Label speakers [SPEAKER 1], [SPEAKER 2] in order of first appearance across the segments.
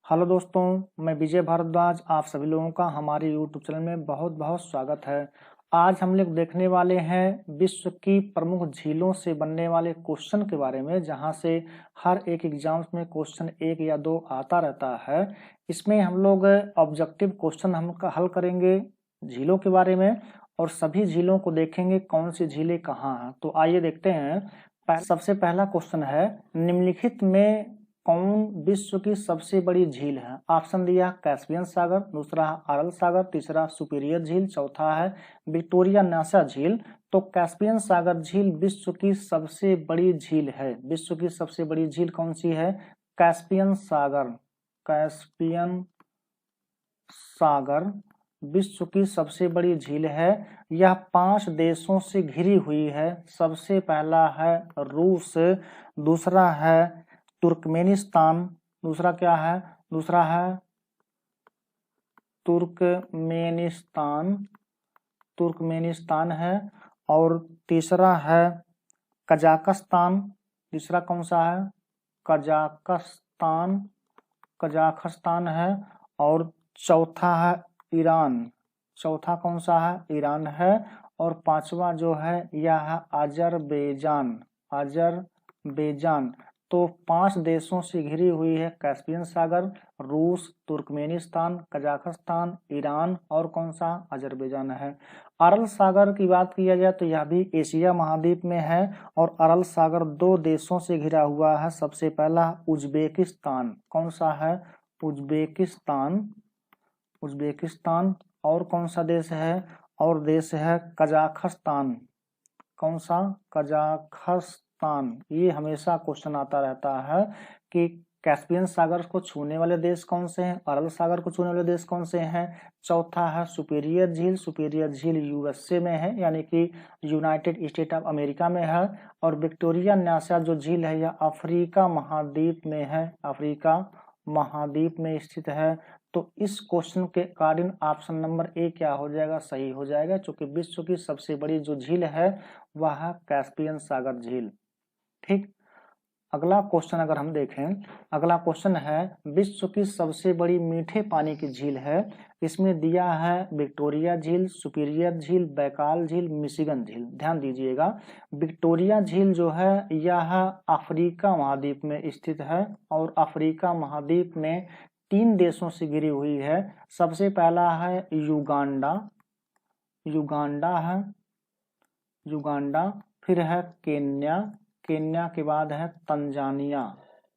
[SPEAKER 1] Hello दोस्तों, मैं विजय भारद्वाज। आप सभी लोगों का हमारे यूट्यूब चैनल में बहुत बहुत स्वागत है। आज हम लोग देखने वाले हैं विश्व की प्रमुख झीलों से बनने वाले क्वेश्चन के बारे में, जहां से हर एक एग्जाम्स में क्वेश्चन एक या दो आता रहता है। इसमें हम लोग ऑब्जेक्टिव क्वेश्चन हम हल करेंगे झीलों के बारे में, और सभी झीलों को देखेंगे कौन सी झीलें कहाँ हैं। तो आइए देखते हैं। सबसे पहला क्वेश्चन है, निम्नलिखित में कौन विश्व की सबसे बड़ी झील है? ऑप्शन दिया कैस्पियन सागर, दूसरा है अरल सागर, तीसरा सुपीरियर झील, चौथा है विक्टोरिया न्यासा झील। तो कैस्पियन सागर झील विश्व की सबसे बड़ी झील है। विश्व की सबसे बड़ी झील कौन सी है? कैस्पियन सागर। कैस्पियन सागर विश्व की सबसे बड़ी झील है। यह 5 देशों से घिरी हुई है। सबसे पहला है रूस, दूसरा है तुर्कमेनिस्तान, दूसरा क्या है? दूसरा है तुर्कमेनिस्तान, तुर्कमेनिस्तान है। और तीसरा है कजाकिस्तान। तीसरा कौन सा है? कजाकिस्तान, कजाकिस्तान है। और चौथा है ईरान। चौथा कौन सा है? ईरान है। और पांचवा जो है यह है अजरबैजान, अजरबैजान। तो 5 देशों से घिरी हुई है कैस्पियन सागर। रूस, तुर्कमेनिस्तान, कजाकिस्तान, ईरान और कौन सा? अजरबैजान है। अरल सागर की बात किया जाए तो यह भी एशिया महाद्वीप में है। और अरल सागर 2 देशों से घिरा हुआ है। सबसे पहला उज्बेकिस्तान। कौन सा है? Uzbekistan, Uzbekistan. और कौन सा देश है? और देश है कजाकिस्तान। कौन सा? कजाकिस्तान। ये हमेशा क्वेश्चन आता रहता है कि कैस्पियन सागर को छूने वाले देश कौन से हैं, अरल सागर को छूने वाले देश कौन से हैं। चौथा है सुपीरियर झील। सुपीरियर झील यूएसए में है, यानी कि यूनाइटेड स्टेट ऑफ अमेरिका में है। और विक्टोरिया न्यासा जो झील है यह अफ्रीका महाद्वीप में है, अफ्रीका महाद्वीप में स्थित है। तो इस क्वेश्चन के अकॉर्डिंग ऑप्शन नंबर ए क्या हो जाएगा? सही हो जाएगा, क्योंकि विश्व की सबसे बड़ी जो झील है वह है कैस्पियन सागर झील। ठीक। अगला क्वेश्चन अगर हम देखें, अगला क्वेश्चन है विश्व की सबसे बड़ी मीठे पानी की झील है। इसमें दिया है विक्टोरिया झील, सुपीरियर झील, बैकाल झील, मिशिगन झील। ध्यान दीजिएगा, विक्टोरिया झील जो है यह अफ्रीका महाद्वीप में स्थित है। और अफ्रीका महाद्वीप में 3 देशों से घिरी हुई है। सबसे पहला है युगांडा, युगांडा है, युगांडा। फिर है केन्या, केन्या के बाद है तंजानिया,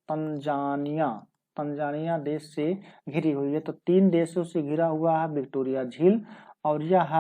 [SPEAKER 1] तंजानिया, तंजानिया देश से घिरी हुई है। तो 3 देशों से घिरा हुआ है विक्टोरिया झील। और यह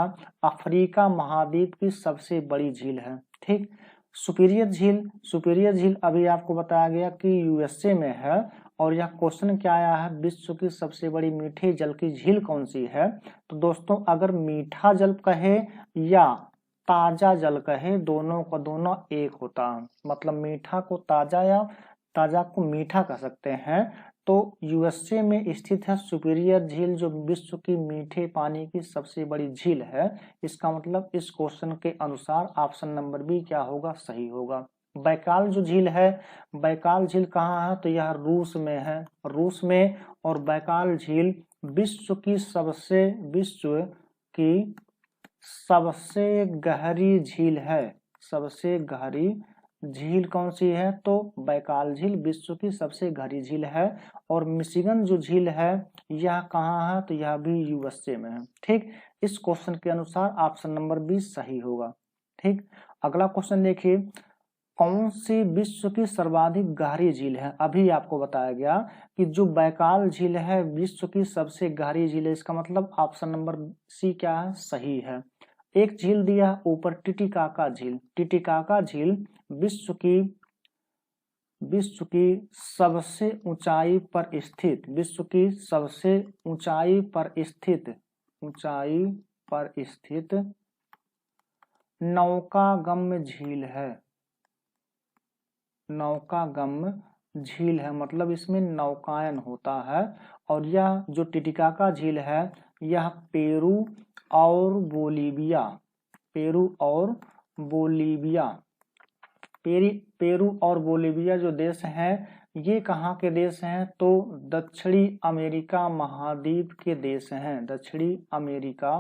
[SPEAKER 1] अफ्रीका महाद्वीप की सबसे बड़ी झील है। ठीक। सुपीरियर झील, सुपीरियर झील अभी आपको बताया गया कि यूएसए में है। और यह क्वेश्चन क्या आया है? विश्व की सबसे बड़ी मीठे जल की झील कौन सी है? तो दोस्तों, अगर मीठा जल कहे या ताजा जल कहे, दोनों का दोनों एक होता है। मतलब मीठा को ताजा या ताजा को मीठा कह सकते हैं। तो यूएसए में स्थित है सुपीरियर झील, जो विश्व की मीठे पानी की सबसे बड़ी झील है। इसका मतलब इस क्वेश्चन के अनुसार ऑप्शन नंबर बी क्या होगा? सही होगा। बैकाल जो झील है, बैकाल झील कहाँ है? तो यह रूस में है, रूस में। और बैकाल झील विश्व की सबसे गहरी झील है। सबसे गहरी झील कौन सी है? तो बैकाल झील विश्व की सबसे गहरी झील है। और मिशिगन जो झील है यह कहाँ है? तो यह भी यूएसए में है। ठीक। इस क्वेश्चन के अनुसार ऑप्शन नंबर बी सही होगा। ठीक। अगला क्वेश्चन देखिए, कौन सी विश्व की सर्वाधिक गहरी झील है? अभी आपको बताया गया कि जो बैकाल झील है विश्व की सबसे गहरी झील है। इसका मतलब ऑप्शन नंबर सी क्या है? सही है। एक झील दिया ऊपर, टिटिकाका झील। टिटिकाका झील विश्व की सबसे ऊंचाई पर स्थित, विश्व की सबसे ऊंचाई पर स्थित नौकागम्य झील है। नौकागम्य झील है, मतलब इसमें नौकायन होता है। और यह जो टिटिकाका झील है यह पेरू और बोलीविया, पेरू और बोलीविया, पेरू और बोलीविया जो देश हैं ये कहाँ के देश हैं? तो दक्षिणी अमेरिका महाद्वीप के देश हैं। दक्षिणी अमेरिका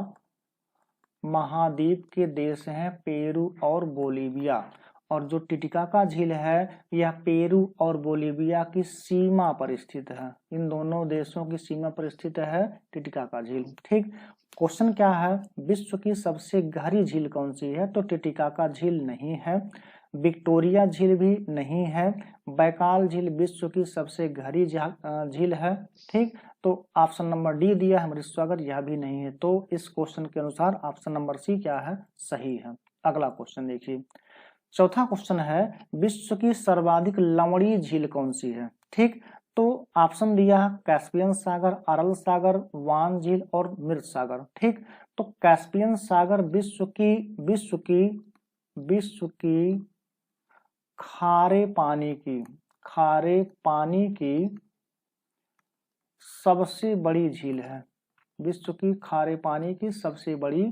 [SPEAKER 1] महाद्वीप के देश हैं पेरू और बोलीविया। और जो टिटिकाका झील है यह पेरू और बोलीविया की सीमा पर स्थित है। इन दोनों देशों की सीमा पर स्थित है टिटिकाका झील। ठीक, क्वेश्चन क्या है, विश्व की सबसे गहरी झील कौन सी है? तो टिटिकाका झील नहीं है, विक्टोरिया झील भी नहीं है, बैकाल झील विश्व की सबसे गहरी झील है। ठीक, तो ऑप्शन नंबर डी दिया है मृतसागर, यह भी नहीं है। तो इस क्वेश्चन के अनुसार ऑप्शन नंबर सी क्या है? सही है। अगला क्वेश्चन देखिए, चौथा क्वेश्चन है विश्व की सर्वाधिक लंबी झील कौन सी है? ठीक, तो ऑप्शन दिया है कैस्पियन सागर, अरल सागर, वान झील और मृत सागर। ठीक, तो कैस्पियन सागर विश्व की खारे पानी की सबसे बड़ी झील है। विश्व की खारे पानी की सबसे बड़ी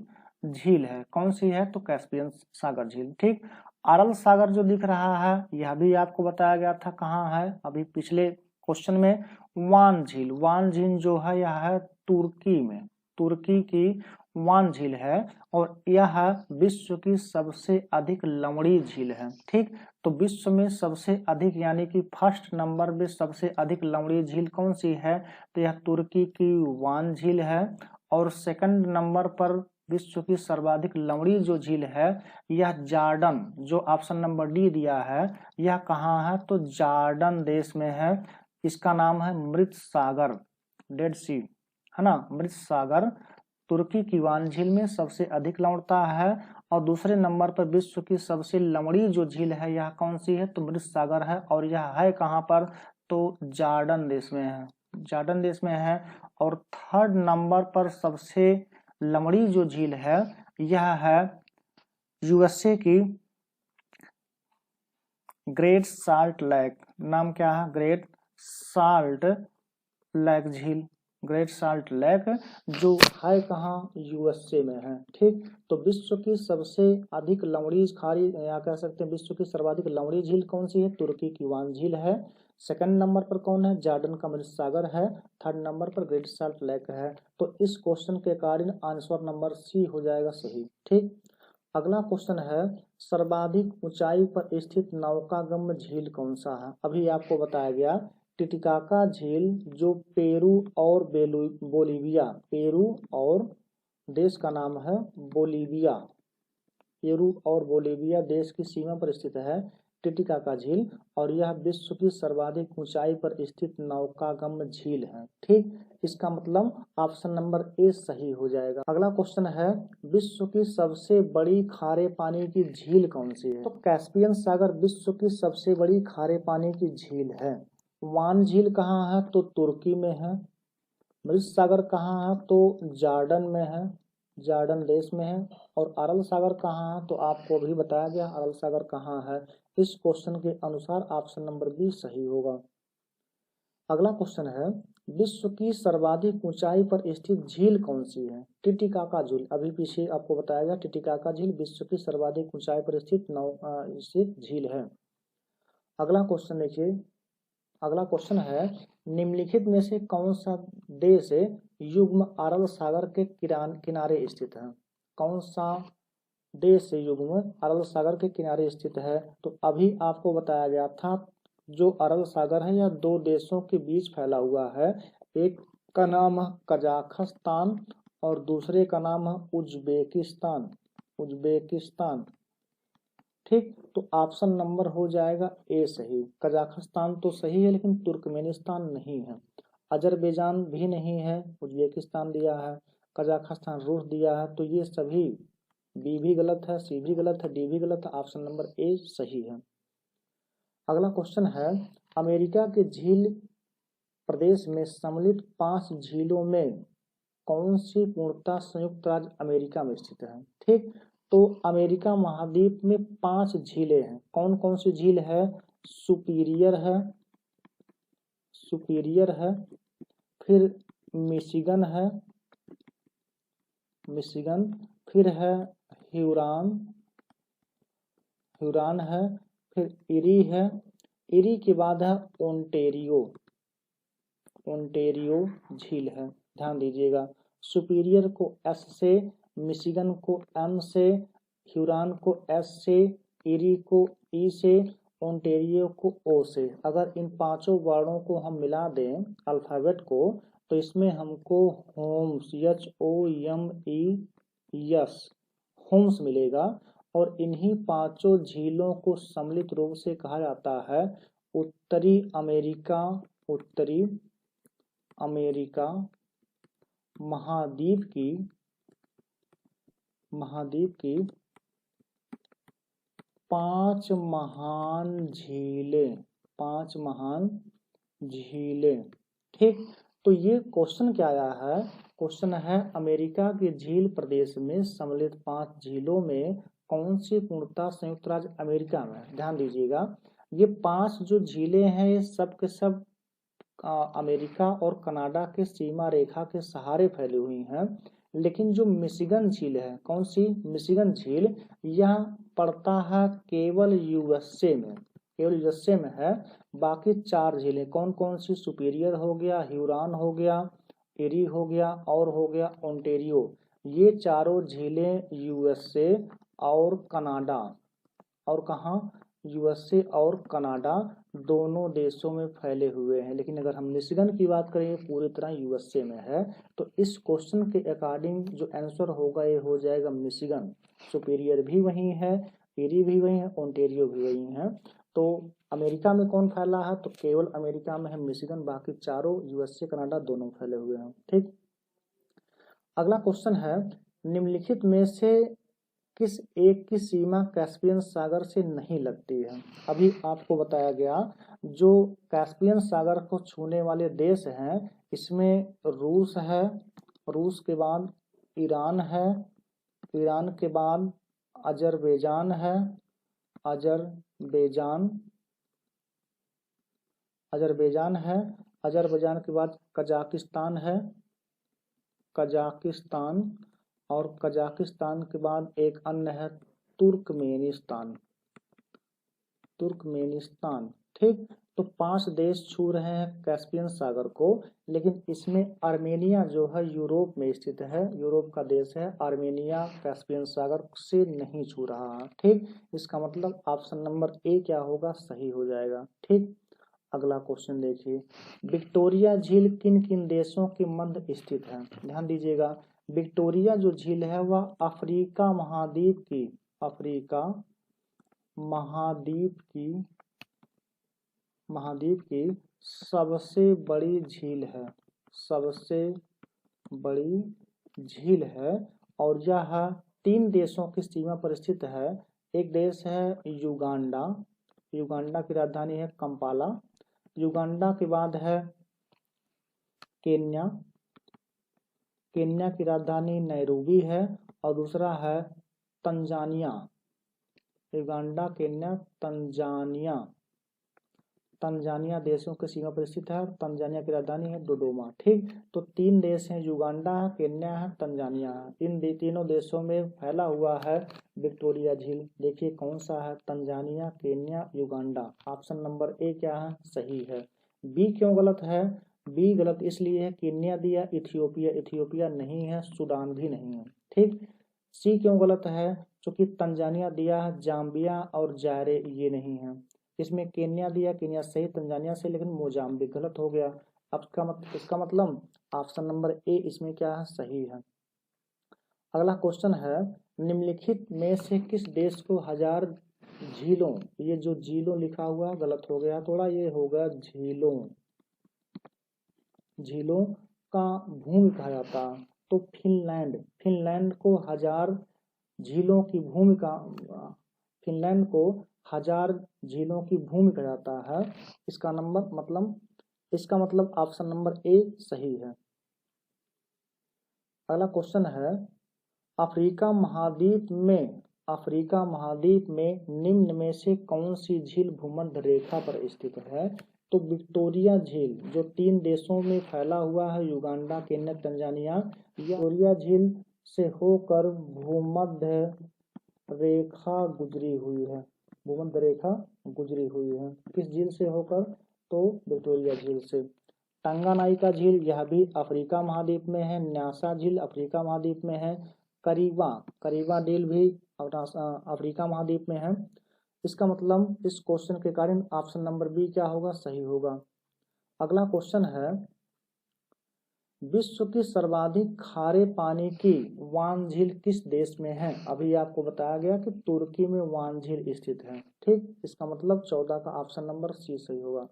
[SPEAKER 1] झील है, कौन सी है? तो कैस्पियन सागर झील। ठीक, अरल सागर जो दिख रहा है यह भी आपको बताया गया था कहाँ है अभी पिछले क्वेश्चन में। वान झील जो है यह है तुर्की में, तुर्की की वान झील है और यह विश्व की सबसे अधिक लंबी झील है। ठीक, तो विश्व में सबसे अधिक यानी कि फर्स्ट नंबर में सबसे अधिक लंबी झील कौन सी है? तो यह तुर्की की वान झील है। और सेकंड नंबर पर विश्व की सर्वाधिक लंबी जो झील है यह जॉर्डन, जो ऑप्शन नंबर डी दिया है, यह कहाँ है? तो जॉर्डन देश में है। इसका नाम है मृत सागर, डेड सी, है ना। मृत सागर तुर्की की वान झील में सबसे अधिक लंबता है। और दूसरे नंबर पर विश्व की सबसे लंबी जो झील है यह कौन सी है? तो मृत सागर है। और यह है कहाँ पर? तो जॉर्डन देश में है, जॉर्डन देश में है। और थर्ड नंबर पर सबसे लंबी जो झील है यह है यूएसए की ग्रेट साल्ट लेक। नाम क्या है? ग्रेट साल्ट लेक झील, ग्रेट साल्ट लेक, जो है कहाँ? यूएसए में है। ठीक, तो विश्व की सबसे अधिक लंबी खाड़ी या कह सकते हैं विश्व की सर्वाधिक लंबी झील कौन सी है? तुर्की की वान झील है। सेकंड नंबर पर कौन है? जॉर्डन का मृत सागर है। थर्ड नंबर पर ग्रेट साल्ट लेक है। तो इस क्वेश्चन के कारण आंसर नंबर सी हो जाएगा सही। ठीक, अगला क्वेश्चन है सर्वाधिक ऊंचाई पर स्थित नौकागम्य झील कौन सा है? अभी आपको बताया गया टिटिकाका झील जो पेरू और बोलीविया, पेरू और देश का नाम है बोलीविया, पेरू और बोलीविया देश की सीमा पर स्थित है टिटिकाका झील। और यह विश्व की सर्वाधिक ऊंचाई पर स्थित नौकागम्य झील है। ठीक, इसका मतलब ऑप्शन नंबर ए सही हो जाएगा। अगला क्वेश्चन है विश्व की सबसे बड़ी खारे पानी की झील कौन सी है? तो कैस्पियन सागर विश्व की सबसे बड़ी खारे पानी की झील है। वान झील कहाँ है? तो तुर्की में है। मृत सागर कहाँ है? तो जॉर्डन में है, जॉर्डन देश में है। और अरल सागर कहाँ है? तो आपको भी बताया गया अरल सागर कहाँ है। इस क्वेश्चन के अनुसार ऑप्शन नंबर बी सही होगा। अगला क्वेश्चन है विश्व की सर्वाधिक ऊंचाई पर स्थित झील कौन सी है? टिटिकाका झील, अभी पीछे आपको बताया गया टिटिकाका झील विश्व की सर्वाधिक ऊंचाई पर स्थित झील है। अगला क्वेश्चन देखिए, अगला क्वेश्चन है निम्नलिखित में से कौन सा देश युग्म अरल सागर के किनारे स्थित है? कौन सा देश युग्म अरल सागर के किनारे स्थित है? तो अभी आपको बताया गया था जो अरल सागर है यह दो देशों के बीच फैला हुआ है। एक का नाम है कजाकिस्तान और दूसरे का नाम है उज्बेकिस्तान, उज्बेकिस्तान। ठीक, तो ऑप्शन नंबर हो जाएगा ए सही। कजाकिस्तान तो सही है लेकिन तुर्कमेनिस्तान नहीं है। अजरबैजान भी नहीं है, उज्बेकिस्तान दिया है, कजाकिस्तान रूस दिया है। तो ये सभी बी भी गलत है, सी भी गलत है, डी भी गलत है, ऑप्शन नंबर ए सही है। अगला क्वेश्चन है अमेरिका के झील प्रदेश में सम्मिलित 5 झीलों में कौन सी पूर्णतः संयुक्त राज्य अमेरिका में स्थित है? ठीक, तो अमेरिका महाद्वीप में 5 झीलें हैं। कौन कौन सी झील है? सुपीरियर है, सुपीरियर है, फिर मिशिगन है, मिशिगन, फिर है ह्यूरॉन, ह्यूरॉन है, फिर इरी है, इरी के बाद है ओंटेरियो, ओंटेरियो झील है, ध्यान दीजिएगा। सुपीरियर को एस से, मिशिगन को एम से, ह्यूरॉन को एस से, इरी को ई से, ओंटेरियो को ओ से। अगर इन पांचों वर्णों को हम मिला दें अल्फाबेट को, तो इसमें हमको homes, H O M E S, homes मिलेगा। और इन्हीं पांचों झीलों को सम्मिलित रूप से कहा जाता है उत्तरी अमेरिका, उत्तरी अमेरिका महाद्वीप की 5 महान झीलें, 5 महान झीलें। ठीक, तो ये क्वेश्चन क्या आया है? क्वेश्चन है अमेरिका के झील प्रदेश में सम्मिलित 5 झीलों में कौन सी पूर्णतः संयुक्त राज्य अमेरिका में। ध्यान दीजिएगा, ये 5 जो झीलें हैं ये सब के सब अमेरिका और कनाडा के सीमा रेखा के सहारे फैली हुई हैं। लेकिन जो मिशिगन झील है, कौन सी? मिशिगन झील, यह पड़ता है केवल यूएसए में, केवल यूएसए में है। बाकी 4 झीलें कौन कौन सी? सुपीरियर हो गया, ह्यूरॉन हो गया, एरी हो गया और हो गया ओंटेरियो। ये चारों झीलें यूएसए और कनाडा, और कहाँ? यूएसए और कनाडा दोनों देशों में फैले हुए हैं। लेकिन अगर हम मिशिगन की बात करें पूरी तरह यूएसए में है, तो इस क्वेश्चन के अकॉर्डिंग जो आंसर होगा ये हो जाएगा मिशिगन। सुपीरियर भी वही है, एरी भी वही है, ओंटेरियो भी वही है। तो अमेरिका में कौन फैला है? तो केवल अमेरिका में है मिशिगन, बाकी चारों यूएसए कनाडा दोनों फैले हुए हैं। ठीक, अगला क्वेश्चन है निम्नलिखित में से किस एक की सीमा कैस्पियन सागर से नहीं लगती है? अभी आपको बताया गया जो कैस्पियन सागर को छूने वाले देश हैं इसमें रूस है, रूस के बाद ईरान है, ईरान के बाद अजरबैजान है, अजरबैजान है, अजरबैजान के बाद कजाकिस्तान है, कजाकिस्तान, और कजाकिस्तान के बाद एक अन्य है तुर्कमेनिस्तान, तुर्कमेनिस्तान। ठीक, तो 5 देश छू रहे हैं कैस्पियन सागर को, लेकिन इसमें आर्मेनिया जो है यूरोप में स्थित है, यूरोप का देश है, आर्मेनिया कैस्पियन सागर से नहीं छू रहा है। ठीक, इसका मतलब ऑप्शन नंबर ए क्या होगा? सही हो जाएगा। ठीक, अगला क्वेश्चन देखिए, विक्टोरिया झील किन किन देशों के मध्य स्थित है? ध्यान दीजिएगा, विक्टोरिया जो झील है वह अफ्रीका महाद्वीप की, अफ्रीका महाद्वीप की सबसे बड़ी झील है, सबसे बड़ी झील है। और यह 3 देशों की सीमा पर स्थित है। एक देश है युगांडा, युगांडा की राजधानी है कंपाला, युगांडा के बाद है केन्या, केन्या की राजधानी नैरोबी है, और दूसरा है Tanzania, Uganda, Kenya, Tanzania, Tanzania देशों की सीमा पर स्थित है। तंजानिया की राजधानी है डोडोमा। ठीक, तो 3 देश हैं, युगांडा है, केन्या है, तंजानिया है। इन तीनों देशों में फैला हुआ है विक्टोरिया झील। देखिए कौन सा है? Tanzania, Kenya, Uganda. Option number A क्या है? सही है। बी क्यों गलत है? बी गलत इसलिए है केन्या दिया, इथियोपिया, इथियोपिया नहीं है, सूडान भी नहीं है। ठीक, सी क्यों गलत है? क्योंकि तंजानिया दिया है, जाम्बिया और जायरे ये नहीं है। इसमें केन्या दिया, केन्या सही, तंजानिया से, लेकिन मोजाम्बिक गलत हो गया। अब इसका मतलब ऑप्शन नंबर ए इसमें क्या है? सही है। अगला क्वेश्चन है निम्नलिखित में से किस देश को 1000 झीलों, ये जो झीलों लिखा हुआ गलत हो गया थोड़ा, ये होगा झीलों, झीलों का भूमि कहा जाता। तो फिनलैंड, फिनलैंड को 1000 झीलों की भूमि का, फिनलैंड को 1000 झीलों की भूमि कहा जाता है। इसका मतलब ऑप्शन नंबर ए सही है। अगला क्वेश्चन है अफ्रीका महाद्वीप में निम्न में से कौन सी झील भूमध्य रेखा पर स्थित है? तो विक्टोरिया झील जो 3 देशों में फैला हुआ है, युगांडा, केन्या, तंजानिया, विक्टोरिया झील से होकर भूमध्य रेखा गुजरी हुई है, भूमध्य रेखा गुजरी हुई है। किस झील से होकर? तो विक्टोरिया झील से। टंगानाइका झील यह भी अफ्रीका महाद्वीप में है। न्यासा झील अफ्रीका महाद्वीप में है। करीबा झील भी अफ्रीका महाद्वीप में है। इसका मतलब इस क्वेश्चन के कारण ऑप्शन नंबर बी क्या होगा? सही होगा। अगला क्वेश्चन है, विश्व की सर्वाधिक खारे पानी की वान झील किस देश में है? अभी आपको बताया गया कि तुर्की में वान झील स्थित है। ठीक, इसका मतलब 14 का ऑप्शन नंबर सी सही होगा।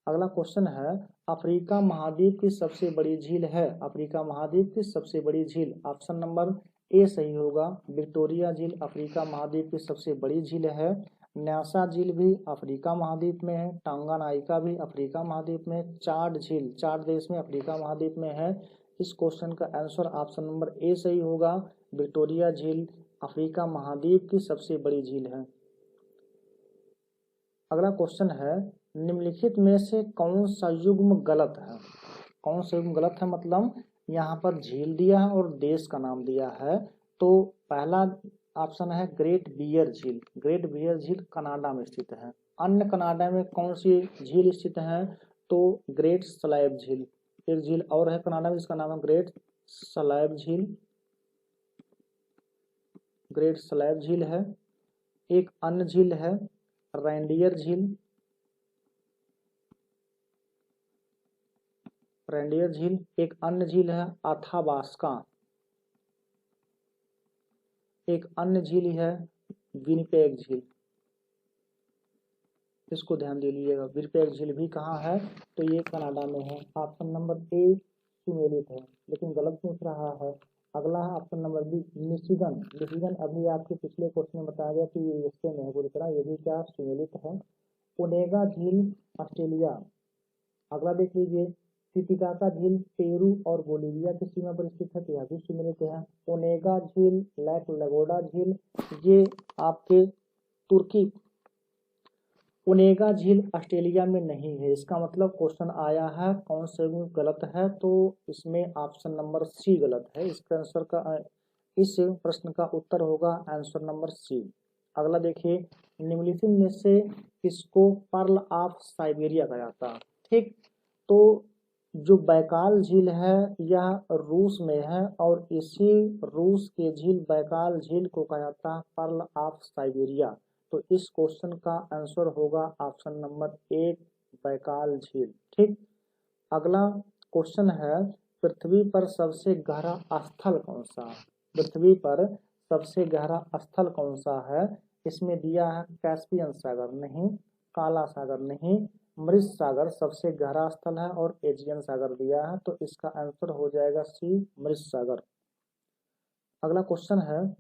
[SPEAKER 1] अगला क्वेश्चन है, अफ्रीका महाद्वीप की सबसे बड़ी झील है। अफ्रीका महाद्वीप की सबसे बड़ी झील, ऑप्शन नंबर ए सही होगा। विक्टोरिया झील अफ्रीका महाद्वीप की सबसे बड़ी झील है। न्यासा झील भी अफ्रीका महाद्वीप में है। टंगानाइका भी अफ्रीका महाद्वीप में। चाड झील चाड देश में अफ्रीका महाद्वीप में है। इस क्वेश्चन का आंसर ऑप्शन नंबर ए सही होगा। विक्टोरिया झील अफ्रीका महाद्वीप की सबसे बड़ी झील है। अगला क्वेश्चन है, निम्नलिखित में से कौन सा युग्म गलत है? कौन सा युग्म गलत है मतलब यहाँ पर झील दिया है और देश का नाम दिया है। तो पहला ऑप्शन है ग्रेट बियर झील। ग्रेट बियर झील कनाडा में स्थित है। अन्य कनाडा में कौन सी झील स्थित है? तो ग्रेट स्लैब झील। एक झील और है कनाडा में, जिसका नाम है ग्रेट स्लैब झील। ग्रेट स्लैब झील है। एक अन्य झील है रेंडियर झील। रेंडियर झील। एक अन्य झील है अथाबास्का। एक अन्य झील है विनिपेग झील। इसको ध्यान दे लीजिएगा। विनिपेग झील भी कहाँ है? तो ये कनाडा में है। ऑप्शन नंबर ए सुमेलित है, लेकिन गलत पूछ रहा है। अगला है option number B Michigan. Michigan अभी आपके पिछले क्वेश्चन में बताया गया कि ये यूएसए में है पूरी तरह, ये भी क्या सुमेलित है। ओनेगा झील ऑस्ट्रेलिया। अगला देख लीजिए, टिटिकाका झील पेरू और बोलीविया की सीमा पर स्थित है, तो यह भी सुमेलित है। ओनेगा झील, लेक लगोडा झील, ये आपके तुर्की। ओनेगा झील ऑस्ट्रेलिया में नहीं है। इसका मतलब क्वेश्चन आया है कौन सा गलत है? तो इसमें ऑप्शन नंबर सी गलत है। इसका आंसर का इस प्रश्न का उत्तर होगा आंसर नंबर सी। अगला देखिए, निम्नलिखित में से किसको पर्ल ऑफ साइबेरिया कहा जाता है? ठीक, तो जो बैकाल झील है यह रूस में है और इसी रूस के झील बैकाल झील को कहा जाता है पर्ल ऑफ साइबेरिया। तो इस क्वेश्चन का आंसर होगा ऑप्शन नंबर ए बैकाल झील। ठीक, अगला क्वेश्चन है, पृथ्वी पर सबसे गहरा स्थल कौन सा? पृथ्वी पर सबसे गहरा स्थल कौन सा है? इसमें दिया है कैस्पियन सागर नहीं, काला सागर नहीं, मृत सागर सबसे गहरा स्थल है और एजियन सागर दिया है। तो इसका आंसर हो जाएगा सी मृत सागर। अगला क्वेश्चन है,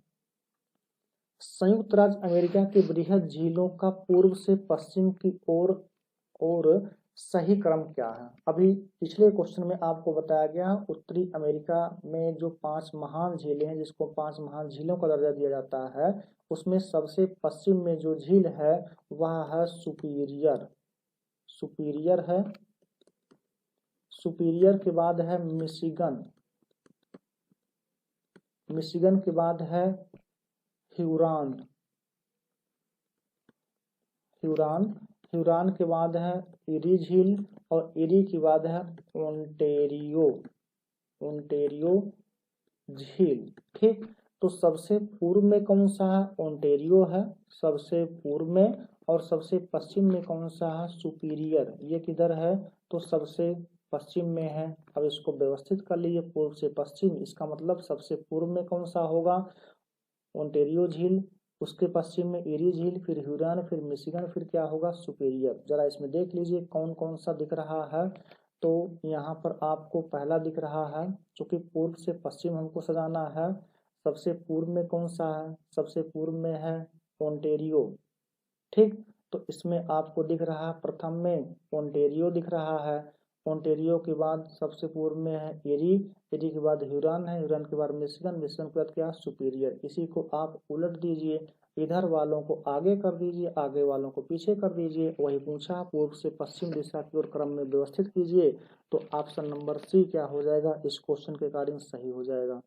[SPEAKER 1] संयुक्त राज्य अमेरिका की बृहद झीलों का पूर्व से पश्चिम की ओर सही क्रम क्या है? अभी पिछले क्वेश्चन में आपको बताया गया उत्तरी अमेरिका में जो 5 महान झीलें हैं, जिसको 5 महान झीलों का दर्जा दिया जाता है, उसमें सबसे पश्चिम में जो झील है वह है सुपीरियर। सुपीरियर है। सुपीरियर के बाद है मिशिगन। मिशिगन के बाद है ह्यूरॉन। ह्यूरॉन के बाद है इरी झील और इरी के बाद है ओंटेरियो झील। ठीक, तो सबसे पूर्व में कौन सा है? ओंटेरियो है सबसे पूर्व में। और सबसे पश्चिम में कौन सा है? सुपीरियर। ये किधर है? तो सबसे पश्चिम में है। अब इसको व्यवस्थित कर लीजिए, पूर्व से पश्चिम। इसका मतलब सबसे पूर्व में कौन सा होगा? ओंटेरियो झील, उसके पश्चिम में एरी झील, फिर ह्यूरॉन, फिर मिशिगन, फिर क्या होगा? सुपीरियर। जरा इसमें देख लीजिए कौन कौन सा दिख रहा है। तो यहाँ पर आपको पहला दिख रहा है, क्योंकि पूर्व से पश्चिम हमको सजाना है। सबसे पूर्व में कौन सा है? सबसे पूर्व में है ओंटेरियो। ठीक, तो इसमें आपको दिख रहा है प्रथम में ओंटेरियो दिख रहा है। ओंटेरियो के बाद सबसे पूर्व में है एरी, एरी के बाद ह्यूरॉन है, ह्यूरॉन के बाद मिशिगन, मिशिगन के बाद क्या? सुपीरियर। इसी को आप उलट दीजिए, इधर वालों को आगे कर दीजिए, आगे वालों को पीछे कर दीजिए। वही पूछा, पूर्व से पश्चिम दिशा की ओर क्रम में व्यवस्थित कीजिए। तो ऑप्शन नंबर सी क्या हो जाएगा? इस क्वेश्चन के अकॉर्डिंग सही हो जाएगा।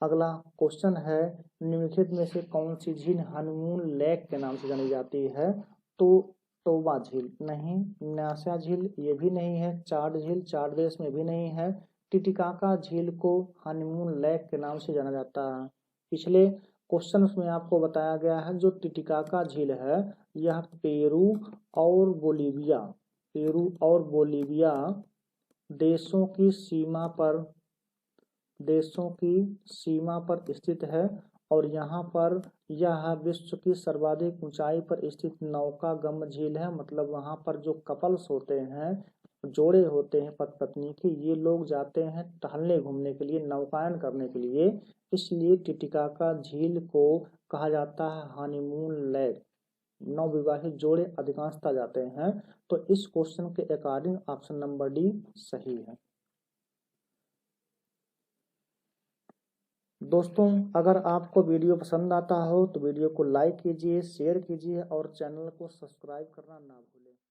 [SPEAKER 1] अगला क्वेश्चन है, निम्नलिखित में से कौन सी झील हनीमून लेक के नाम से जानी जाती है? तो टोबा झील नहीं, न्यासा झील ये भी नहीं है, चाड झील चाड देश में भी नहीं है। टिटिकाका झील को हनीमून लेक के नाम से जाना जाता है। पिछले क्वेश्चन में आपको बताया गया है जो टिटिकाका झील है यह पेरू और बोलीविया देशों की सीमा पर स्थित है और यहाँ पर यह विश्व की सर्वाधिक ऊंचाई पर स्थित नौकागम झील है। मतलब वहाँ पर जो कपल्स होते हैं, जोड़े होते हैं पति पत्नी के, ये लोग जाते हैं टहलने घूमने के लिए, नौकायन करने के लिए, इसलिए टिटिकाका झील को कहा जाता है हनीमून लेक। नवविवाहित जोड़े अधिकांशतः जाते हैं। तो इस क्वेश्चन के अकॉर्डिंग ऑप्शन नंबर डी सही है। दोस्तों, अगर आपको वीडियो पसंद आता हो तो वीडियो को लाइक कीजिए, शेयर कीजिए और चैनल को सब्सक्राइब करना ना भूलें।